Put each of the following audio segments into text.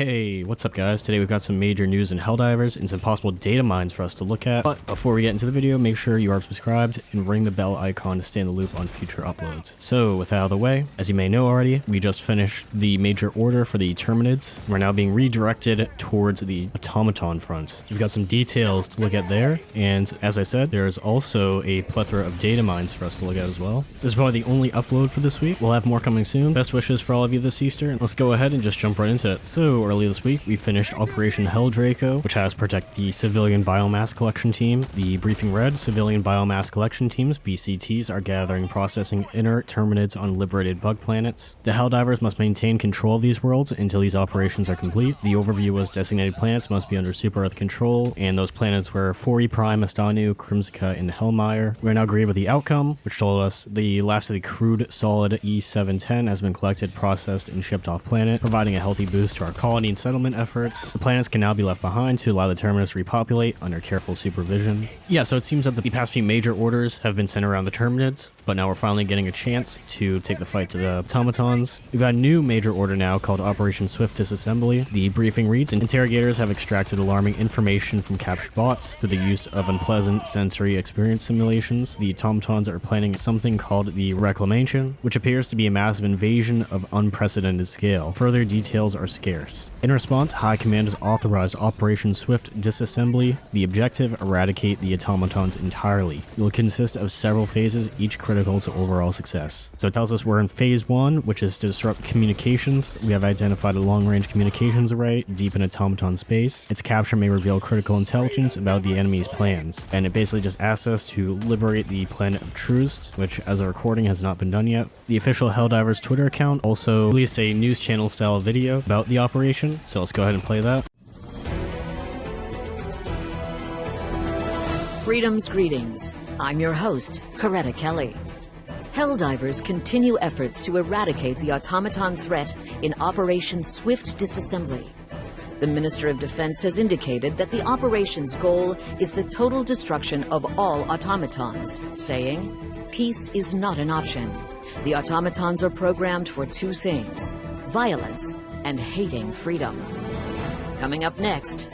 Hey, what's up guys? Today we've got some major news in Helldivers and some possible data mines for us to look at. But before we get into the video, make sure you are subscribed and ring the bell icon to stay in the loop on future uploads. So with that out of the way, as you may know already, we just finished the major order for the Terminids. We're now being redirected towards the automaton front. We've got some details to look at there, and as I said, there's also a plethora of data mines for us to look at as well. This is probably the only upload for this week. We'll have more coming soon. Best wishes for all of you this Easter. Let's go ahead and just jump right into it. So earlier this week, we finished Operation Helldraco, which has protect the Civilian Biomass Collection Team. The briefing read, Civilian Biomass Collection Teams, BCTs, are gathering processing inert Terminids on liberated bug planets. The Helldivers must maintain control of these worlds until these operations are complete. The overview was designated planets must be under Super Earth control, and those planets were Fori Prime, Astanu, Krimzika, and Hellmire. We're now agreed with the outcome, which told us the last of the crude solid E710 has been collected, processed, and shipped off planet, providing a healthy boost to our colony and settlement efforts. The planets can now be left behind to allow the Terminus to repopulate under careful supervision. Yeah, so it seems that the past few major orders have been sent around the Terminids, but now we're finally getting a chance to take the fight to the automatons. We've got a new major order now called Operation Swift Disassembly. The briefing reads, interrogators have extracted alarming information from captured bots through the use of unpleasant sensory experience simulations. The automatons are planning something called the Reclamation, which appears to be a massive invasion of unprecedented scale. Further details are scarce. In response, High Command has authorized Operation Swift Disassembly. The objective, eradicate the automatons entirely. It will consist of several phases, each critical to overall success. So it tells us we're in phase 1, which is to disrupt communications. We have identified a long-range communications array deep in automaton space. Its capture may reveal critical intelligence about the enemy's plans, and it basically just asks us to liberate the planet of Trust, which as a recording has not been done yet. The official Helldivers Twitter account also released a news channel style video about the operation, so let's go ahead and play that. Freedom's greetings. I'm your host, Coretta Kelly. Helldivers continue efforts to eradicate the automaton threat in Operation Swift Disassembly. The Minister of Defense has indicated that the operation's goal is the total destruction of all automatons, saying, "Peace is not an option. The automatons are programmed for two things: violence and hating freedom." Coming up next,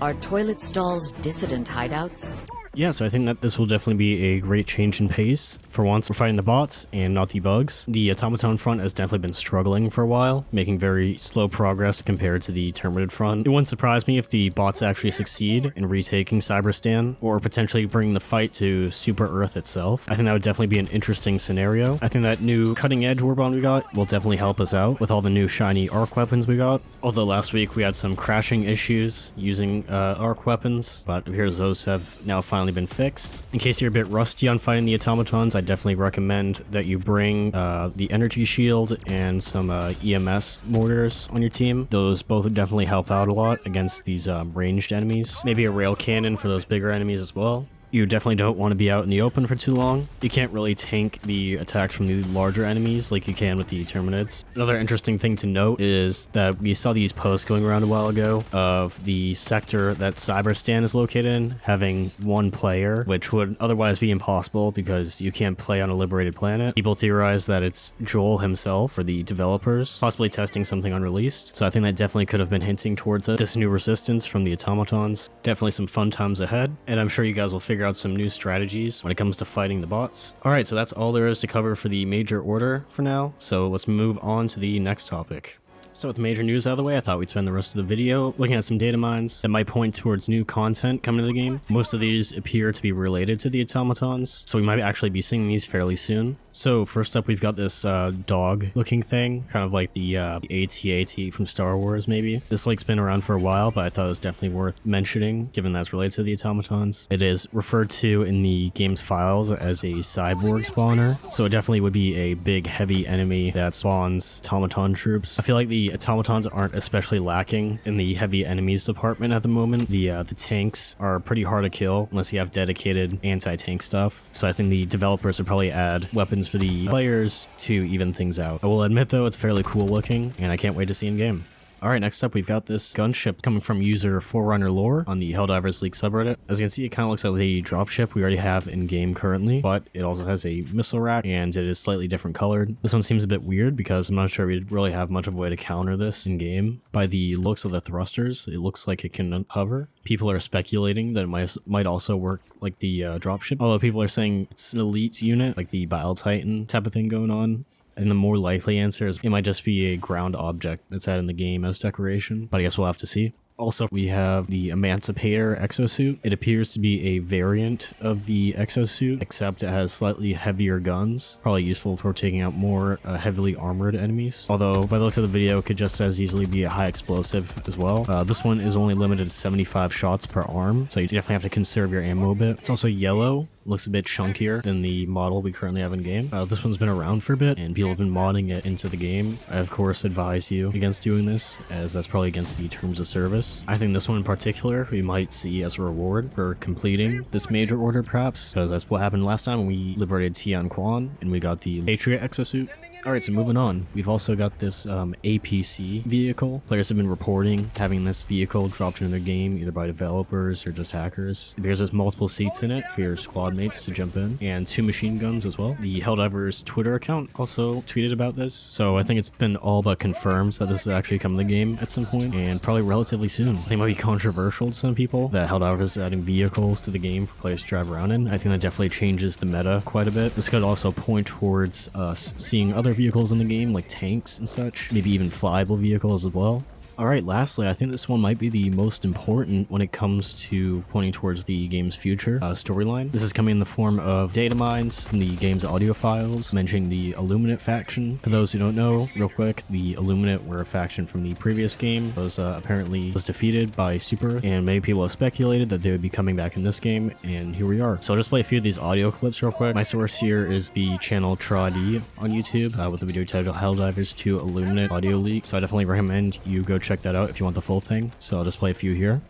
are toilet stalls dissident hideouts? Yeah, so I think that this will definitely be a great change in pace. For once, we're fighting the bots and not the bugs. The automaton front has definitely been struggling for a while, making very slow progress compared to the Terminid front. It wouldn't surprise me if the bots actually succeed in retaking Cyberstan, or potentially bringing the fight to Super Earth itself. I think that would definitely be an interesting scenario. I think that new cutting-edge warbond we got will definitely help us out with all the new shiny arc weapons we got. Although last week we had some crashing issues using arc weapons, but it appears those have now finally been fixed. In case you're a bit rusty on fighting the automatons, I definitely recommend that you bring the energy shield and some EMS mortars on your team. Those both would definitely help out a lot against these ranged enemies. Maybe a rail cannon for those bigger enemies as well. You definitely don't want to be out in the open for too long. You can't really tank the attacks from the larger enemies like you can with the Terminids. Another interesting thing to note is that we saw these posts going around a while ago of the sector that Cyberstan is located in having one player, which would otherwise be impossible because you can't play on a liberated planet. People theorize that it's Joel himself or the developers, possibly testing something unreleased. So I think that definitely could have been hinting towards this new resistance from the automatons. Definitely some fun times ahead, and I'm sure you guys will figure out some new strategies when it comes to fighting the bots. Alright, so that's all there is to cover for the major order for now, so let's move on to the next topic. So with the major news out of the way, I thought we'd spend the rest of the video looking at some data mines that might point towards new content coming to the game. Most of these appear to be related to the automatons, so we might actually be seeing these fairly soon. So first up, we've got this dog looking thing, kind of like the AT-AT from Star Wars maybe. This lake's been around for a while, but I thought it was definitely worth mentioning given that's related to the automatons. It is referred to in the game's files as a cyborg spawner, so it definitely would be a big heavy enemy that spawns automaton troops. I feel like the automatons aren't especially lacking in the heavy enemies department at the moment. The tanks are pretty hard to kill unless you have dedicated anti-tank stuff, so I think the developers would probably add weapons for the players to even things out. I will admit though, it's fairly cool looking and I can't wait to see in game. Alright, next up we've got this gunship coming from user Forerunner Lore on the Helldivers League subreddit. As you can see, it kind of looks like the dropship we already have in game currently, but it also has a missile rack and it is slightly different colored. This one seems a bit weird because I'm not sure we really have much of a way to counter this in game. By the looks of the thrusters, it looks like it can hover. People are speculating that it might also work like the dropship, although people are saying it's an elite unit, like the Bile Titan type of thing going on. And the more likely answer is it might just be a ground object that's added in the game as decoration, but I guess we'll have to see. Also, we have the Emancipator exosuit. It appears to be a variant of the exosuit, except it has slightly heavier guns, probably useful for taking out more heavily armored enemies. Although, by the looks of the video, it could just as easily be a high explosive as well. This one is only limited to 75 shots per arm, so you definitely have to conserve your ammo a bit. It's also yellow. Looks a bit chunkier than the model we currently have in game. This one's been around for a bit and people have been modding it into the game. I of course advise you against doing this, as that's probably against the terms of service. I think this one in particular we might see as a reward for completing this major order perhaps, because that's what happened last time when we liberated Tian Quan and we got the Patriot exosuit. Alright, so moving on. We've also got this APC vehicle. Players have been reporting having this vehicle dropped into their game, either by developers or just hackers. There's multiple seats in it for your squad mates to jump in, and 2 machine guns as well. The Helldivers Twitter account also tweeted about this, so I think it's been all but confirmed that this is actually coming to the game at some point, and probably relatively soon. I think it might be controversial to some people that Helldivers is adding vehicles to the game for players to drive around in. I think that definitely changes the meta quite a bit. This could also point towards us seeing other vehicles in the game, like tanks and such, maybe even flyable vehicles as well. Alright, lastly, I think this one might be the most important when it comes to pointing towards the game's future storyline. This is coming in the form of datamines from the game's audio files, mentioning the Illuminate faction. For those who don't know, real quick, the Illuminate were a faction from the previous game. It was apparently defeated by Super, and many people have speculated that they would be coming back in this game, and here we are. So I'll just play a few of these audio clips real quick. My source here is the channel Tradi on YouTube, with the video titled Helldivers 2 Illuminate Audio Leak, so I definitely recommend you go check that out if you want the full thing. So I'll just play a few here.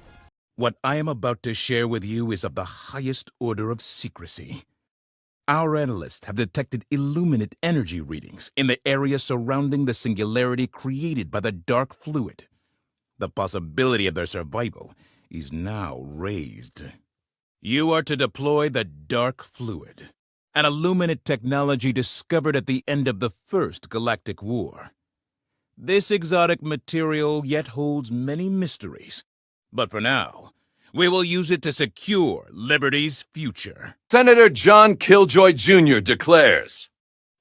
What I am about to share with you is of the highest order of secrecy. Our analysts have detected illuminate energy readings in the area surrounding the singularity created by the dark fluid. The possibility of their survival is now raised. You are to deploy the dark fluid, an illuminate technology discovered at the end of the First Galactic War. This exotic material yet holds many mysteries, but for now, we will use it to secure Liberty's future. Senator John Killjoy Jr. declares,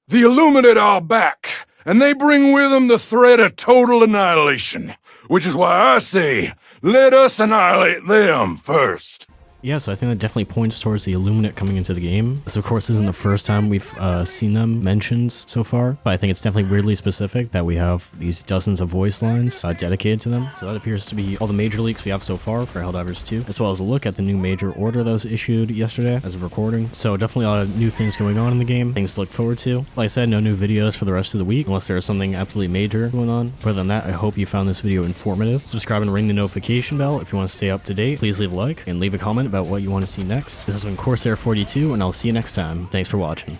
"The Illuminate are back, and they bring with them the threat of total annihilation, which is why I say, let us annihilate them first." Yeah, so I think that definitely points towards the Illuminate coming into the game. This, of course, isn't the first time we've seen them mentioned so far, but I think it's definitely weirdly specific that we have these dozens of voice lines dedicated to them. So that appears to be all the major leaks we have so far for Helldivers 2, as well as a look at the new major order that was issued yesterday as of recording. So definitely a lot of new things going on in the game, things to look forward to. Like I said, no new videos for the rest of the week, unless there's something absolutely major going on. Other than that, I hope you found this video informative. Subscribe and ring the notification bell if you want to stay up to date. Please leave a like and leave a comment about what you want to see next. This has been Corsair42, and I'll see you next time. Thanks for watching.